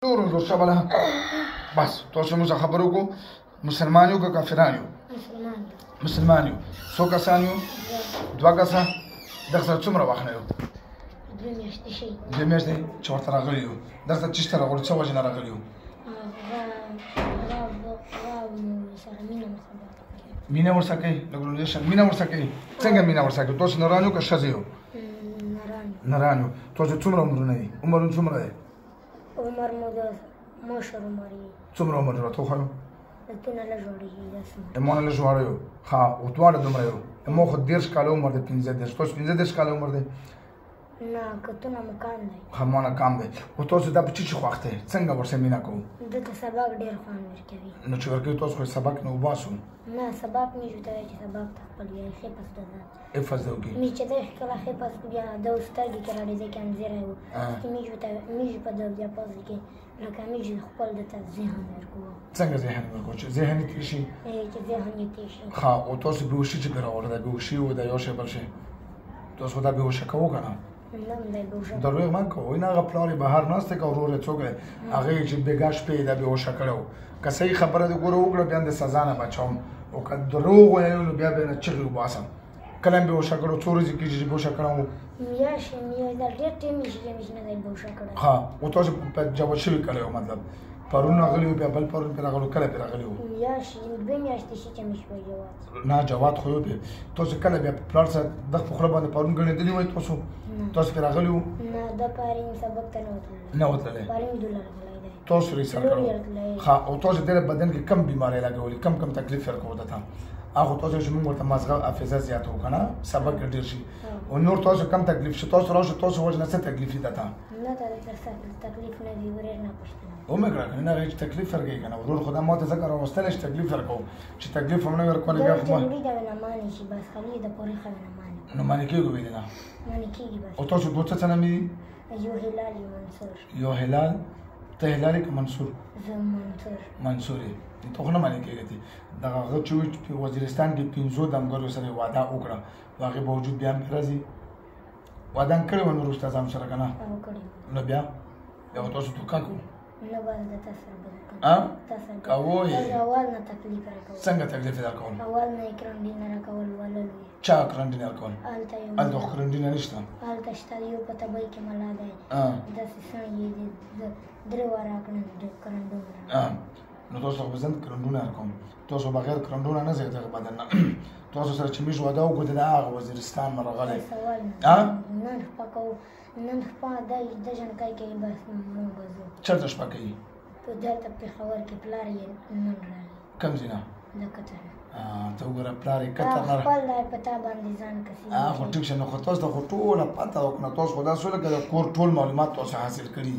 زور شبله بس تاسو موږ خبرو کو مسلمان یو که کافران یو مسلمان یو څو کسان یو دوه کسه دغه سره څومره وخت نه یو دوه میاشتې چې ورته راغلي یو دغه ته چېرته راغلو څه وجې نه راغلي یو مینه ورسره کوي مینه ورسره کوي څنګه مینه ورسره کوي تاسو نران یو که ښځې یو نران یو تاسو څومره عمرونه دي عمرونه څومره دی عمر مو د مشر عمر یې څومره عمر دی راته وښایو دونه لږ وړېږي داسې امونه لږ وړه یو ښه او دواړه دومره یو امو خو 10 کاله عمر دی 15 تاسو 15 کاله عمر دی نه کتونه مو کم دی ښه مونه کم دی خو تاسو دا په چی خوښ دی څنګه ورسره مینه کوو دته سبق ډېر خوند ورکوي نو چې ورکوي تاسو خو سبق نه وباسو نه سبق مې ورته وایي چې سبق ته خپل بیا حفظ ده حفظ ده وکړي مې چې دی کله حفظ بیا د سترګې کې راډېځي کې انځیری و چې مې په د بیا پاس کې لکه مې خپل دته ذهن ورکوو څنګه ذهن ورکوو چې ذهن یې تېر شي چې ذهن یې تېر شي ښه او تاسو بېهوشي چې پرې راوړه دا بېهوشي و دا یو شی بل شی تاسو خو دا بېهوشه کوو که نه دروغ مه کوئ نه هغه پلار یې بهر ناست دی که ورور یې څوک دی هغه یې چې بېګا شپې یې دا بېهوشه کړی و که صحیح خبره دې ګوره وکړه بیا د سزا نه بچوم او که دروغ ویلو نو بیا به یې نه چغې وباسم کله مې بېهوشه کړی و څو ورځې کېږي چې بېهوشه کړی و ښه و تاسو په جواب شوي کړی و مطلب پرون راغلی و بیا بل پرون پرې راغلی و کله پرې راغلی و نه جواد خو یو پرې تاسو کله بیا په پلار سره دغه په خوله باندې پرون ګڼېدلي وئ تاسو پرې راغلي وو نه وتللی تاسو یې سر کړی ښه او تاسو ډېره بدن کې کم بیمارۍ لګولي کم تکلیف ورکوو درته هغه تاسو چې موږ ورته مازغه حافظه زیاته وکړه نه سبق یې ډېر شي او نور تاسو کم تکلیف شي تاسو راشئ تاسو وجه نه څه تکلیف دي درته ومې کړه که نه هغې چې تکلیف ورکوي که نه ورور خو دا ما ته ځکه راوستلی چې تکلیف ورکوو چې تکلیف هم نه وي ورکولی بیا خو نو معنی کېږو ویلې نه او تاسو دوه څه نه مې دي یو هلال ته هلال یې که منصور منصور یې ته خو نه معنی کېږي دي دغه هغه چې وي په وزیرستان کې 500 دمګرو سره یې واده وکړه د هغې باوجود بیا هم پرې راځي واده هم کړی وه نور استادانو سره که نه نو بیا بیا خو تاسو دوکه کوو کوو یې څنګه تکلیف یې درکول چا کرنډي نه ورکول هلته خو کرنډي نه نشته هلته شته یو په تبۍ کې ملا دی داسې څڼې یې درې واره کرنډونه نو تاسو خو به زه کرنډونه ورکوم تاسو بغیر کرنډونه نه ځئ دغه بدن نه تاسو سره چې موږ واده وکړو د هغه وزیرستان نه راغلی نن شپه د جنکۍ کې بس موږ به ځو چېرته شپه کوي دلته پېښور کې پلار یې نن راغلی کوم ځای نه د قطر ته وګوره پلار یې قطر نه خپل دی په تا باندې ځان کسي خو ټیک شه نو خو تاسو ته خو ټوله پته وکړه تاسو خو داسې ولکه د کور ټول معلومات تاسو حاصل کړي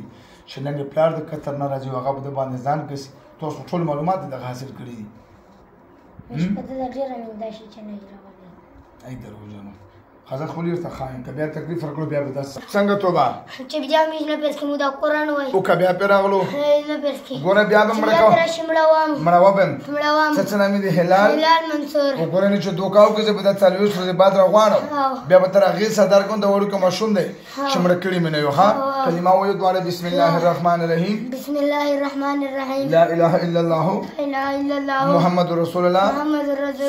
چې نن یې پلار د قطر نه راځي هغه به د باندې ځان کسي تاسو ټول معلومات یې دغه حاصل کړي دي شپه ته ډېره مې دا شي چې نه یې راغلی ای دروغجنو ښځه خو ورته خاین که بیا تکلیف ورکړو بیا به داسې څنګه توبه چې بیا مې نه پیس کې مو دا قرآن وایي او که بیا پرې راغلو نه پیس کې ګوره بیا به مړه کوم مړه به څه څه نامې دي هلال منصور وګوره نه چې دوکه وکړي زه به دا 40 ورځې بعد راغواړم بیا به تر هغې سره درکوم د وړوکی ماشوم دی چې مړه کړي مې نه یو ښه کلمه وایو دواړه بسم الله الرحمن الرحیم بسم الله الرحمن الرحیم لا اله الا الله محمد رسول الله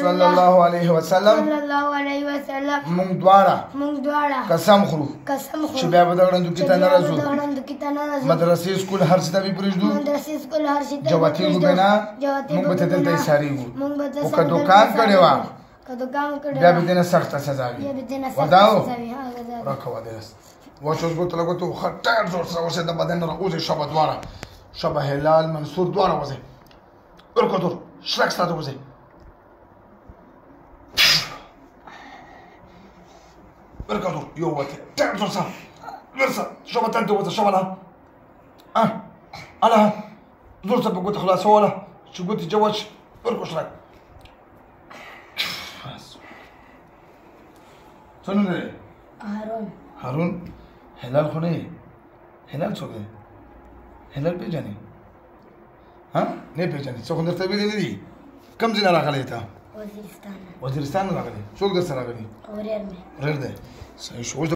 صلی الله علیه وسلم مونږ دواړه قسم خورو چې بیا به د غړندوکي ته نه راځو مدرسې سکول هر څه ته به پرېږدو جواتېږو به نه مونږ به ته دلته ایسارېږو او که دوکان کړې وه بیا به دې نه سخته سزا وي وداو راکوه دې واچ اوس ګوته لګوته ښه ټایر زور سره اوسې د بدن نه راوځئ شبه دواړه شبه هلال منصور دواړه وځئ ورکوتور شرک ساته وځئ ورکوتور یو وته ټایر زور سره ورسه شبه تنته وځه شبه له اله زور سره په ګوته خلاصوله چې ګوتې جوت شي ورکو شرک څه نوم دی هارون هلال خو نه یې هلال څوک دی هلال پېژنې نه پېژنې څوک هم درته ویلي نه دي کوم ځای نه راغلی ته وزیرستان نه راغلی څوک در سره راغلی ورور دی صحیح شو